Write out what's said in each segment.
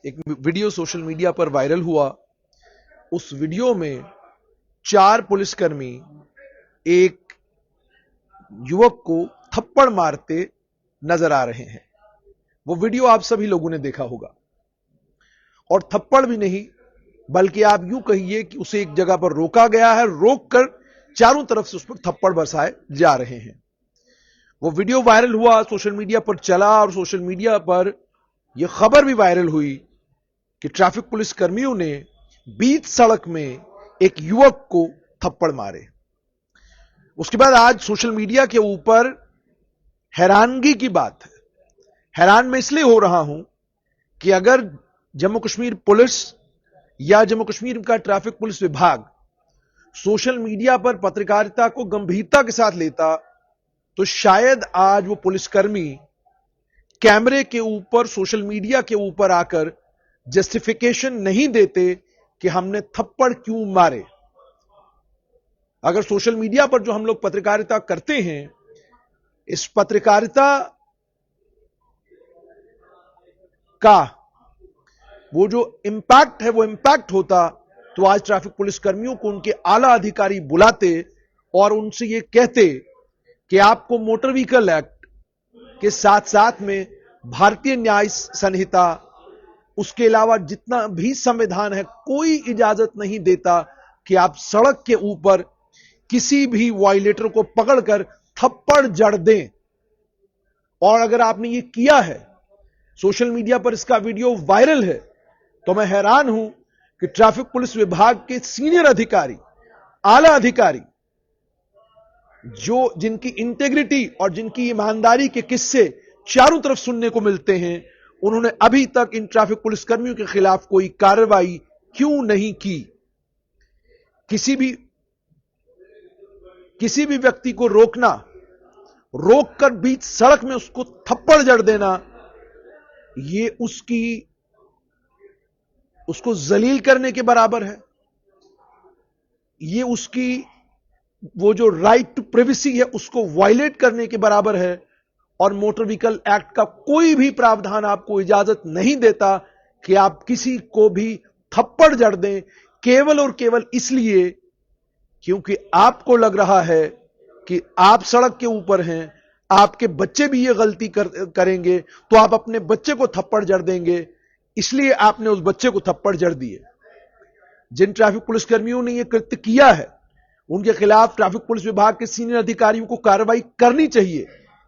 ایک video social media پر viral ہوا. اس video میں 4 پولیسکرمی ایک یوک کو تھپڑ مارتے نظر آ رہے ہیں. وہ ویڈیو آپ سبھی لوگوں نے دیکھا ہوگا. اور تھپڑ بھی نہیں بلکہ آپ یوں کہیے کہ اسے ایک جگہ پر روکا گیا ہے, روک کر چاروں طرف سے اس پر تھپڑ برسائے جا رہے ہیں. وہ ویڈیو وائرل ہوا, سوشل میڈیا پر چلا, اور سوشل میڈیا پر یہ خبر بھی وائرل ہوئی کہ ٹریفک پولیس کرمیوں نے بیچ سڑک میں ایک یوک کو تھپڑ مارے. اس کے بعد آج سوشل میڈیا کے اوپر حیرانگی کی بات ہے. حیران میں اس لیے ہو رہا ہوں کہ اگر جموں کشمیر پولیس یا جموں کشمیر کا ٹریفک پولیس وبھاگ سوشل میڈیا پر پترکاریتا کو گمبھیرتا کے ساتھ لیتا تو شاید آج وہ پولیس کرمی کیمرے کے اوپر سوشل میڈیا کے اوپر آ کر جسٹیفیکیشن نہیں دیتے کہ ہم نے تھپڑ کیوں مارے. اگر سوشل میڈیا پر جو ہم لوگ پترکاریتا کرتے ہیں, اس پترکاریتا کا وہ جو امپیکٹ ہے وہ امپیکٹ ہوتا تو آج ٹریفک پولیس کرمیوں کو ان کے اعلی ادھیکاری بلاتے اور ان سے یہ کہتے کہ آپ کو موٹر وہیکل ایکٹ کے ساتھ ساتھ میں بھارتیہ نیائے سنہتا, اس کے علاوہ جتنا بھی سمویدھان ہے, کوئی اجازت نہیں دیتا کہ آپ سڑک کے اوپر کسی بھی وائلیٹر کو پکڑ کر تھپڑ جڑ دیں. اور اگر آپ نے یہ کیا ہے, سوشل میڈیا پر اس کا ویڈیو وائرل ہے, تو میں حیران ہوں کہ ٹریفک پولیس وبھاگ کے سینئر ادھیکاری, اعلی ادھیکاری, جن کی انٹیگریٹی اور جن کی ایمانداری کے قصے چاروں طرف سننے کو ملتے ہیں, انہوں نے ابھی تک ان ٹریفک پولیس کرمیوں کے خلاف کوئی کارروائی کیوں نہیں کی. کسی بھی ویکتی کو روکنا, روک کر بیچ سڑک میں اس کو تھپڑ جڑ دینا, یہ اس کو ذلیل کرنے کے برابر ہے. یہ اس کی وہ جو رائٹ ٹو پریویسی ہے اس کو وائلیٹ کرنے کے برابر ہے. اور موٹر وہیکل ایکٹ کا کوئی بھی پراودھان آپ کو اجازت نہیں دیتا کہ آپ کسی کو بھی تھپڑ جڑ دیں, کیول اور کیول اس لیے کیونکہ آپ کو لگ رہا ہے کہ آپ سڑک کے اوپر ہیں, آپ کے بچے بھی یہ غلطی کریں گے تو آپ اپنے بچے کو تھپڑ جڑ دیں گے, اس لیے آپ نے اس بچے کو تھپڑ جڑ دیے. جن ٹریفک پولیس کرمیوں نے یہ کرتیہ کیا ہے ان کے خلاف ٹریفک پولیس وبھاگ کے سینئر ادھیکاریوں کو کارروائی کرنی چاہیے,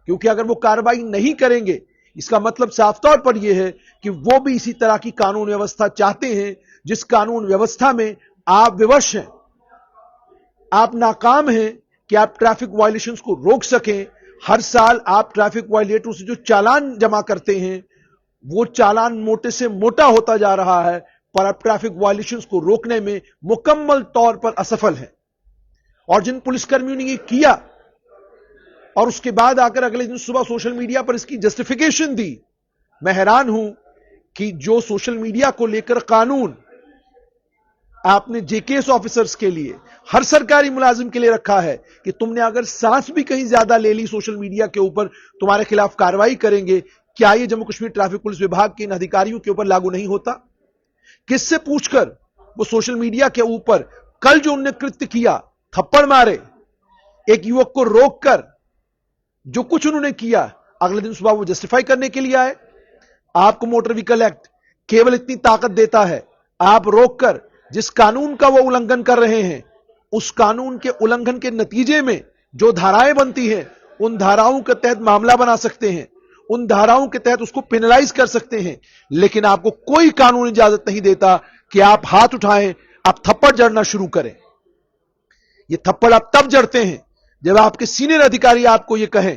کیونکہ اگر وہ کارروائی نہیں کریں گے اس کا مطلب صاف طور پر یہ ہے کہ وہ بھی اسی طرح کی قانون ویوستھا چاہتے ہیں جس قانون ویوستھا میں آپ ووش ہیں, آپ ناکام ہیں کہ آپ ٹریفک وائلیشنز کو روک سکیں. ہر سال آپ ٹریفک وائلیٹر سے جو چالان جمع کرتے ہیں وہ چالان موٹے سے موٹا ہوتا جا رہا ہے, پر آپ ٹریفک وائلیشنز کو روکنے میں مکمل طور پر اسفل ہیں. اور جن پولیس کرمیوں نے یہ کیا اور اس کے بعد آ کر اگلے دن صبح سوشل میڈیا پر اس کی جسٹیفیکیشن دی, میں حیران ہوں کہ جو سوشل میڈیا کو لے کر قانون آپ نے جے کے ایس آفیسرز کے لیے, ہر سرکاری ملازم کے لیے رکھا ہے کہ تم نے اگر سانس بھی کہیں زیادہ لے لی سوشل میڈیا کے اوپر تمہارے خلاف کارروائی کریں گے, کیا یہ جموں کشمیر ٹریفک پولیس وبھاگ کے ان ادھیکاریوں کے اوپر لاگو نہیں ہوتا؟ کس سے پوچھ کر وہ سوشل میڈیا کے اوپر کل جو انہوں نے کرتیہ کیا, تھپڑ مارے, ایک یوک کو روک کر جو کچھ انہوں نے کیا, اگلے دن صبح وہ جسٹیفائی کرنے کے لیے آئے. آپ کو موٹر وہیکل ایکٹ کیول اتنی طاقت دیتا ہے, آپ روک کر جس قانون کا وہ النگھن کر رہے ہیں اس قانون کے النگھن کے نتیجے میں جو دھارائیں بنتی ہیں ان دھاراؤں کے تحت معاملہ بنا سکتے ہیں, ان دھاراؤں کے تحت اس کو پینلائز کر سکتے ہیں, لیکن آپ کو کوئی قانون اجازت نہیں دیتا کہ آپ ہاتھ اٹھائیں, آپ تھپڑ جڑنا شروع کریں. یہ تھپڑ آپ تب جڑتے ہیں جب آپ کے سینئر ادھیکاری آپ کو یہ کہیں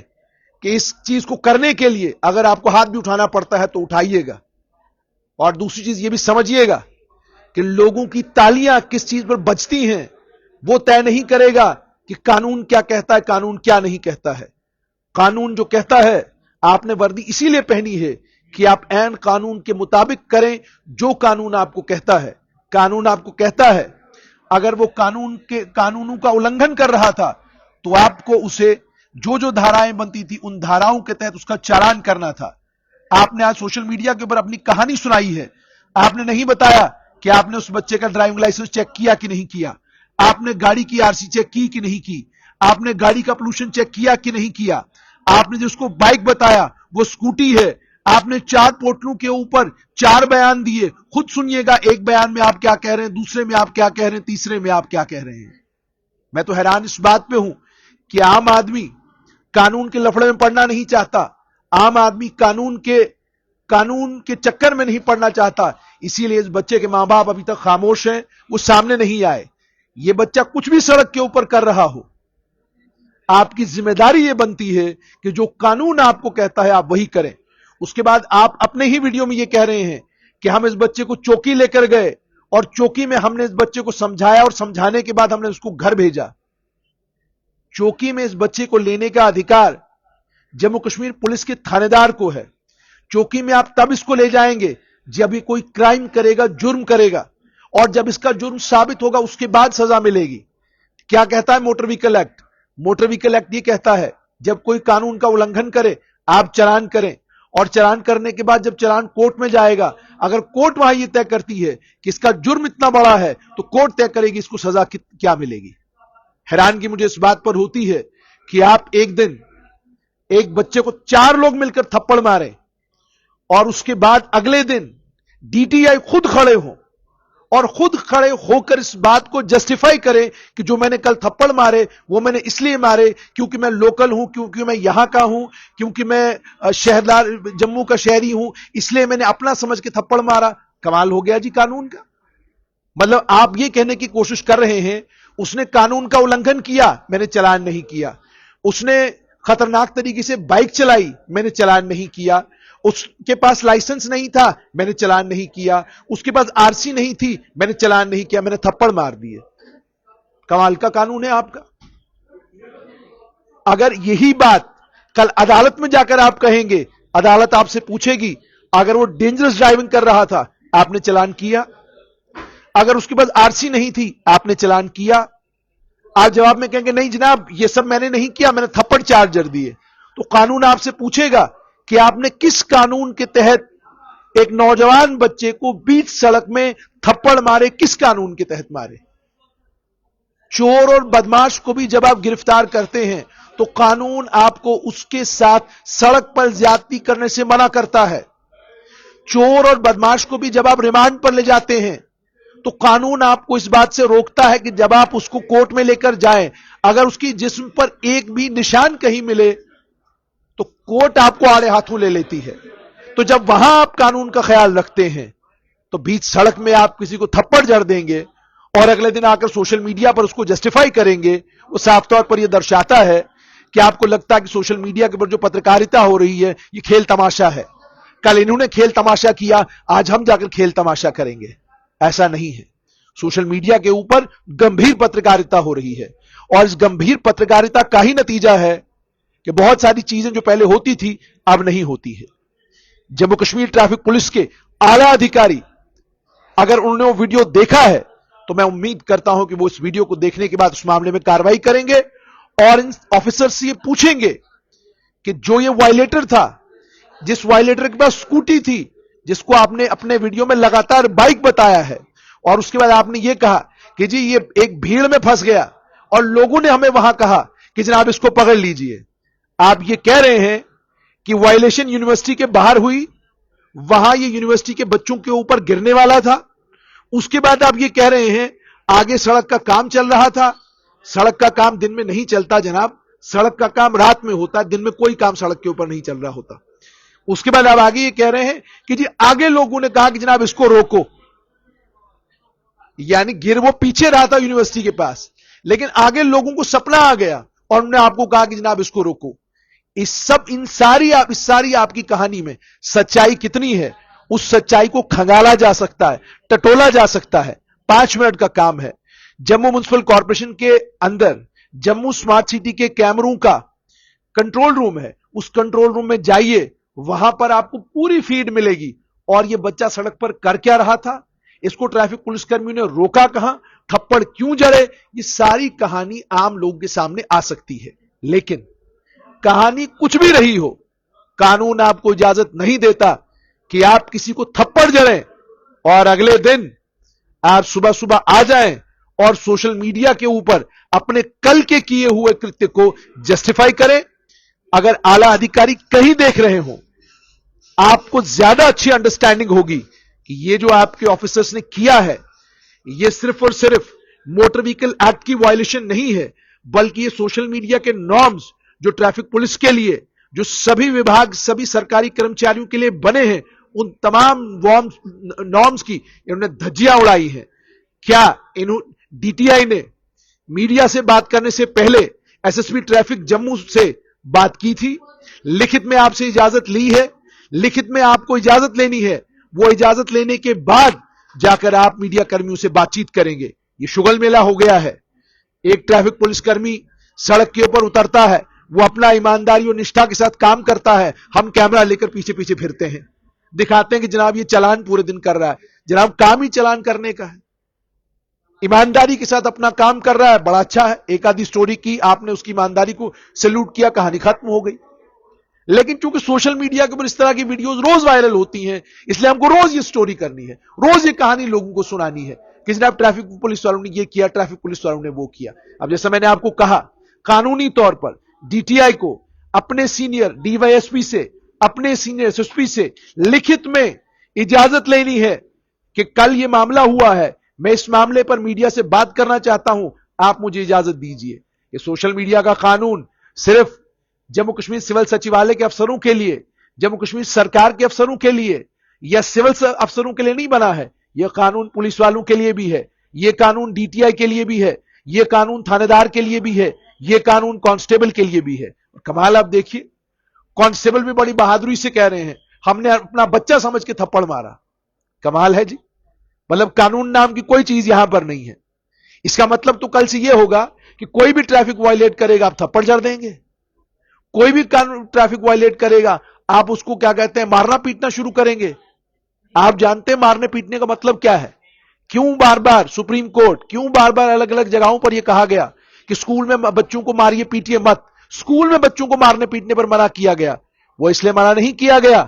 کہ اس چیز کو کرنے کے لیے اگر آپ کو ہاتھ بھی اٹھانا پڑتا ہے تو اٹھائیے گا. اور دوسری چیز یہ بھی سمجھیے گا کہ لوگوں کی تالیاں کس چیز پر بجتی ہیں وہ طے نہیں کرے گا کہ قانون کیا کہتا ہے, قانون کیا نہیں کہتا ہے. قانون جو کہتا ہے, آپ نے وردی اسی لیے پہنی ہے کہ آپ عین قانون کے مطابق کریں جو قانون آپ کو کہتا ہے. قانون آپ کو کہتا ہے اگر وہ قانونوں کا النگھن کر رہا تھا تو آپ کو اسے جو دھارائیں بنتی تھی ان دھاراؤں کے تحت اس کا چالان کرنا تھا. آپ نے آج سوشل میڈیا کے اوپر اپنی کہانی سنائی ہے, آپ نے نہیں بتایا کہ آپ نے اس بچے کا ڈرائیونگ لائسنس چیک کیا کہ نہیں کیا, آپ نے گاڑی کی آرسی چیک کی کہ نہیں کی, آپ نے گاڑی کا پولوشن چیک کیا کہ نہیں کیا, آپ نے جس کو بائک بتایا وہ اسکوٹی ہے, آپ نے 4 پورٹلوں کے اوپر 4 بیان دیے. خود سنیے گا, ایک بیان میں آپ کیا کہہ رہے ہیں, دوسرے میں آپ کیا کہہ رہے ہیں, تیسرے میں آپ کیا کہہ رہے ہیں. میں تو حیران اس بات پہ ہوں کہ عام آدمی قانون کے لفڑے میں پڑنا نہیں چاہتا, عام آدمی قانون کے چکر میں نہیں پڑنا چاہتا. اسی لیے اس بچے کے ماں باپ ابھی تک خاموش ہیں, وہ سامنے نہیں آئے. یہ بچہ کچھ بھی سڑک کے اوپر کر رہا ہو, آپ کی ذمہ داری یہ بنتی ہے کہ جو قانون آپ کو کہتا ہے آپ وہی کریں. اس کے بعد آپ اپنے ہی ویڈیو میں یہ کہہ رہے ہیں کہ ہم اس بچے کو چوکی لے کر گئے اور چوکی میں ہم نے اس بچے کو سمجھایا اور سمجھانے کے بعد ہم نے اس کو گھر بھیجا. چوکی میں اس بچے کو لینے کا ادھیکار جموں کشمیر پولیس کے تھانے دار کو ہے. چوکی میں آپ تب اس کو لے جائیں گے جب یہ کوئی کرائم کرے گا, جرم کرے گا, اور جب اس کا جرم ثابت ہوگا اس کے بعد سزا ملے گی. کیا کہتا ہے motor vehicle act? Motor vehicle act یہ کہتا ہے جب کوئی قانون کا النگھن کرے آپ چلان کریں, اور چلان کرنے کے بعد جب چلان کورٹ میں جائے گا, اگر کورٹ وہاں یہ طے کرتی ہے کہ اس کا جرم اتنا بڑا ہے تو کورٹ طے کرے گی اس کو سزا کیا ملے گی. حیرانگی مجھے اس بات پر ہوتی ہے کہ آپ ایک دن ایک بچے کو 4 لوگ مل کر تھپڑ مارے اور اس کے بعد اگلے دن ڈی ٹی آئی خود کھڑے ہوں اور خود کھڑے ہو کر اس بات کو جسٹیفائی کرے کہ جو میں نے کل تھپڑ مارے وہ میں نے اس لیے مارے کیونکہ میں لوکل ہوں, کیونکہ میں یہاں کا ہوں, کیونکہ میں شہردار جموں کا شہری ہوں, اس لیے میں نے اپنا سمجھ کے تھپڑ مارا. کمال ہو گیا جی قانون کا. مطلب آپ یہ کہنے کی کوشش کر رہے ہیں اس نے قانون کا النگھن کیا, میں نے چلان نہیں کیا. اس نے خطرناک طریقے سے بائک چلائی, میں نے چلان نہیں کیا. اس کے پاس لائسنس نہیں تھا, میں نے چلان نہیں کیا. اس کے پاس آرسی نہیں تھی, میں نے چلان نہیں کیا, میں نے تھپڑ مار دیے. کمال کا قانون ہے آپ کا. اگر یہی بات کل عدالت میں جا کر آپ کہیں گے, عدالت آپ سے پوچھے گی اگر وہ ڈینجرس ڈرائیونگ کر رہا تھا آپ نے چلان کیا, اگر اس کے پاس آرسی نہیں تھی آپ نے چلان کیا, آپ جواب میں کہیں گے نہیں جناب یہ سب میں نے نہیں کیا, میں نے تھپڑ چارجر دیے. تو قانون آپ سے پوچھے گا کہ آپ نے کس قانون کے تحت ایک نوجوان بچے کو بیچ سڑک میں تھپڑ مارے, کس قانون کے تحت مارے. چور اور بدماش کو بھی جب آپ گرفتار کرتے ہیں تو قانون آپ کو اس کے ساتھ سڑک پر زیادتی کرنے سے منع کرتا ہے. چور اور بدماش کو بھی جب آپ ریمانڈ پر لے جاتے ہیں تو قانون آپ کو اس بات سے روکتا ہے کہ جب آپ اس کو کورٹ میں لے کر جائیں اگر اس کی جسم پر ایک بھی نشان کہیں ملے تو کورٹ آپ کو آڑے ہاتھوں لے لیتی ہے. تو جب وہاں آپ قانون کا خیال رکھتے ہیں تو بیچ سڑک میں آپ کسی کو تھپڑ جڑ دیں گے اور اگلے دن آ کر سوشل میڈیا پر اس کو جسٹیفائی کریں گے, وہ صاف طور پر یہ درشاتا ہے کہ آپ کو لگتا ہے کہ سوشل میڈیا کے اوپر جو پترکاریتا ہو رہی ہے یہ کھیل تماشا ہے. کل انہوں نے کھیل تماشا کیا, آج ہم جا کر کھیل تماشا کریں گے. ایسا نہیں ہے. سوشل میڈیا کے اوپر گمبھیر پترکاریتا ہو رہی ہے اور اس گمبھیر پترکاریتا کا ہی نتیجہ ہے کہ بہت ساری چیزیں جو پہلے ہوتی تھی اب نہیں ہوتی ہے. جموں کشمیر ٹریفک پولیس کے اعلیٰ ادھیکاری اگر انہوں نے وہ ویڈیو دیکھا ہے تو میں امید کرتا ہوں کہ وہ اس ویڈیو کو دیکھنے کے بعد اس معاملے میں کارروائی کریں گے اور ان آفیسر سے یہ پوچھیں گے کہ جو یہ وائلیٹر تھا, جس وائلیٹر کے پاس اسکوٹی تھی, جس کو آپ نے اپنے ویڈیو میں لگاتار بائک بتایا ہے اور اس کے بعد آپ نے یہ کہا کہ جی یہ ایک بھیڑ میں پھنس گیا اور لوگوں نے ہمیں وہاں کہا کہ جناب اس کو پکڑ لیجئے. آپ یہ کہہ رہے ہیں کہ وائلیشن یونیورسٹی کے باہر ہوئی, وہاں یہ یونیورسٹی کے بچوں کے اوپر گرنے والا تھا. اس کے بعد آپ یہ کہہ رہے ہیں آگے سڑک کا کام چل رہا تھا. سڑک کا کام دن میں نہیں چلتا جناب, سڑک کا کام رات میں ہوتا ہے, دن میں کوئی کام سڑک کے اوپر نہیں چل رہا ہوتا. اس کے بعد آپ آگے یہ کہہ رہے ہیں کہ جی آگے لوگوں نے کہا کہ جناب اس کو روکو, یعنی گر وہ پیچھے رہا تھا یونیورسٹی کے پاس لیکن آگے لوگوں کو سپنا آ گیا اور انہوں نے آپ کو کہا کہ جناب اس کو روکو. ان ساری آپ کی کہانی میں سچائی کتنی ہے, اس سچائی کو کھنگالا جا سکتا ہے, ٹٹولا جا سکتا ہے. 5 منٹ کا کام ہے. جموں میونسپل کارپوریشن کے اندر جموں سمارٹ سٹی کے کیمروں کا کنٹرول روم ہے, اس کنٹرول روم میں جائیے, وہاں پر آپ کو پوری فیڈ ملے گی. اور یہ بچہ سڑک پر کر کیا رہا تھا, اس کو ٹریفک پولیس کرمیوں نے روکا کہاں, تھپڑ کیوں جڑے, یہ ساری کہانی عام لوگوں کے سامنے آ سکتی ہے. لیکن کہانی کچھ بھی رہی ہو, قانون آپ کو اجازت نہیں دیتا کہ آپ کسی کو تھپڑ جڑیں اور اگلے دن آپ صبح صبح آ جائیں اور سوشل میڈیا کے اوپر اپنے کل کے کیے ہوئے کرتیہ کو جسٹیفائی کریں. اگر اعلی ادھیکاری کہیں دیکھ رہے ہوں, آپ کو زیادہ اچھی انڈرسٹینڈنگ ہوگی کہ یہ جو آپ کے آفیسرز نے کیا ہے یہ صرف اور صرف موٹر وہیکل ایکٹ کی وائلیشن نہیں ہے, بلکہ یہ سوشل میڈیا کے نارمز جو ٹریفک پولیس کے لیے, جو سبھی وبھاگ سبھی سرکاری کرمچاریوں کے لیے بنے ہیں, ان تمام نارمز کی انہوں نے دھجیاں اڑائی ہیں. کیا ڈی ٹی آئی نے میڈیا سے بات کرنے سے پہلے S S P traffic Jammu سے بات کی تھی؟ لکھت میں آپ سے اجازت لی ہے؟ لکھت میں آپ کو اجازت لینی ہے, وہ اجازت لینے کے بعد جا کر آپ میڈیا کرمیوں سے بات چیت کریں گے. یہ شغل میلہ ہو گیا ہے. ایک ٹریفک پولیس کرمی سڑک کے اوپر اترتا ہے, وہ اپنا ایمانداری اور نشٹھا کے ساتھ کام کرتا ہے, ہم کیمرہ لے کر پیچھے پیچھے پھرتے ہیں, دکھاتے ہیں کہ جناب یہ چلان پورے دن کر رہا ہے. جناب کام ہی چلان کرنے کا ہے, ایمانداری کے ساتھ اپنا کام کر رہا ہے, بڑا اچھا ہے. ایک آدھی سٹوری کی, آپ نے اس کی ایمانداری کو سیلوٹ کیا, کہانی ختم ہو گئی. لیکن چونکہ سوشل میڈیا کے اوپر اس طرح کی ویڈیوز روز وائرل ہوتی ہیں, اس لیے ہم کو روز یہ سٹوری کرنی ہے, روز یہ کہانی لوگوں کو سنانی ہے کہ جناب ٹریفک پولیس والوں نے یہ کیا, ٹریفک پولیس والوں نے وہ کیا. اب جیسا میں نے آپ کو کہا, قانونی طور پر ڈی ٹی آئی کو اپنے senior D Y S P سے, اپنے سینئر ایس ایس پی سے لکھت میں اجازت لینی ہے کہ کل یہ معاملہ ہوا ہے, میں اس معاملے پر میڈیا سے بات کرنا چاہتا ہوں, آپ مجھے اجازت دیجئے. یہ سوشل میڈیا کا قانون صرف جموں کشمیر سول سچیوالیہ کے افسروں کے لیے, جموں کشمیر سرکار کے افسروں کے لیے یا سول افسروں کے لیے نہیں بنا ہے. یہ قانون پولیس والوں کے لیے بھی ہے, یہ قانون ڈی ٹی آئی کے لیے بھی ہے, یہ قانون تھانے دار کے لیے بھی ہے, یہ قانون کانسٹیبل کے لیے بھی ہے. کمال آپ دیکھیے, کانسٹیبل بھی بڑی بہادری سے کہہ رہے ہیں ہم نے اپنا بچہ سمجھ کے تھپڑ مارا. کمال ہے جی, مطلب قانون نام کی کوئی چیز یہاں پر نہیں ہے. اس کا مطلب تو کل سے یہ ہوگا کہ کوئی بھی ٹریفک وائلیٹ کرے گا آپ تھپڑ جڑ دیں گے, کوئی بھی ٹریفک وائلیٹ کرے گا آپ اس کو کیا کہتے ہیں مارنا پیٹنا شروع کریں گے. آپ جانتے ہیں مارنے پیٹنے کا مطلب کیا ہے؟ کیوں بار بار سپریم کورٹ, کیوں بار بار الگ الگ جگہوں پر یہ کہا گیا کہ سکول میں بچوں کو ماریے پیٹیے مت, سکول میں بچوں کو مارنے پیٹنے پر منع کیا گیا؟ وہ اس لیے منع نہیں کیا گیا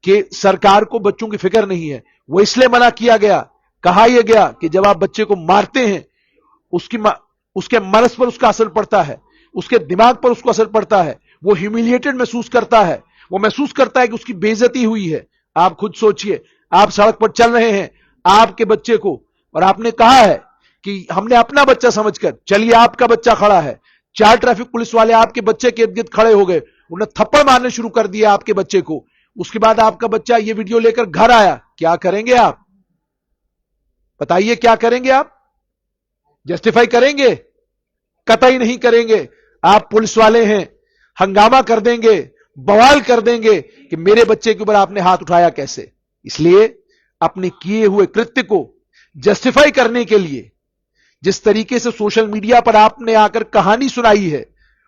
کہ سرکار کو بچوں کی فکر نہیں ہے, وہ اس لیے منع کیا گیا, کہا یہ گیا کہ جب آپ بچے کو مارتے ہیں اس کے مرض پر اس کا اثر پڑتا ہے, اس کے دماغ پر اس کو اثر پڑتا ہے, وہ ہیومیلیٹڈ محسوس کرتا ہے, وہ محسوس کرتا ہے کہ اس کی بے عزتی ہوئی ہے. آپ خود سوچئے, آپ سڑک پر چل رہے ہیں آپ کے بچے کو, اور آپ نے کہا ہے کہ ہم نے اپنا بچہ سمجھ کر, چلیے آپ کا بچہ کھڑا ہے, 4 ٹریفک پولیس والے آپ کے بچے کے ارد گرد کھڑے ہو گئے, انہوں نے تھپڑ مارنے شروع کر دیا آپ کے بچے کو. اس کے بعد آپ کا بچہ یہ ویڈیو لے کر گھر آیا, کیا کریں گے آپ؟ بتائیے کیا کریں گے آپ؟ جسٹیفائی کریں گے؟ قطعی نہیں کریں گے. آپ پولیس والے ہیں, ہنگامہ کر دیں گے, بوال کر دیں گے کہ میرے بچے کے اوپر آپ نے ہاتھ اٹھایا کیسے. اس لیے اپنے کیے ہوئے کرتیہ کو جسٹیفائی کرنے کے لیے جس طریقے سے سوشل میڈیا پر آپ نے آ کر کہانی سنائی ہے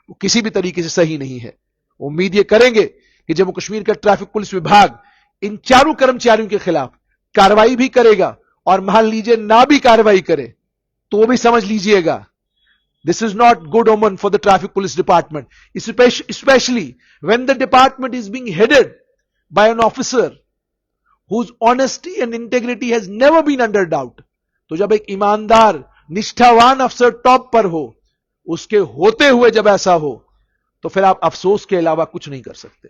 وہ کسی بھی طریقے سے صحیح نہیں ہے. امید یہ کریں گے کہ جموں کشمیر کا ٹریفک پولیس وبھاگ ان چاروں کرمچاریوں کے خلاف کارروائی بھی کرے گا, اور مان لیجئے نہ بھی کارروائی کرے تو بھی سمجھ لیجئے گا this is not good omen for the traffic police department, especially when the department is being headed by an officer whose honesty and integrity has never been under doubt. تو جب ایک ایماندار نشٹھاوان افسر ٹاپ پر ہو, اس کے ہوتے ہوئے جب ایسا ہو تو پھر آپ افسوس کے علاوہ کچھ نہیں کر سکتے.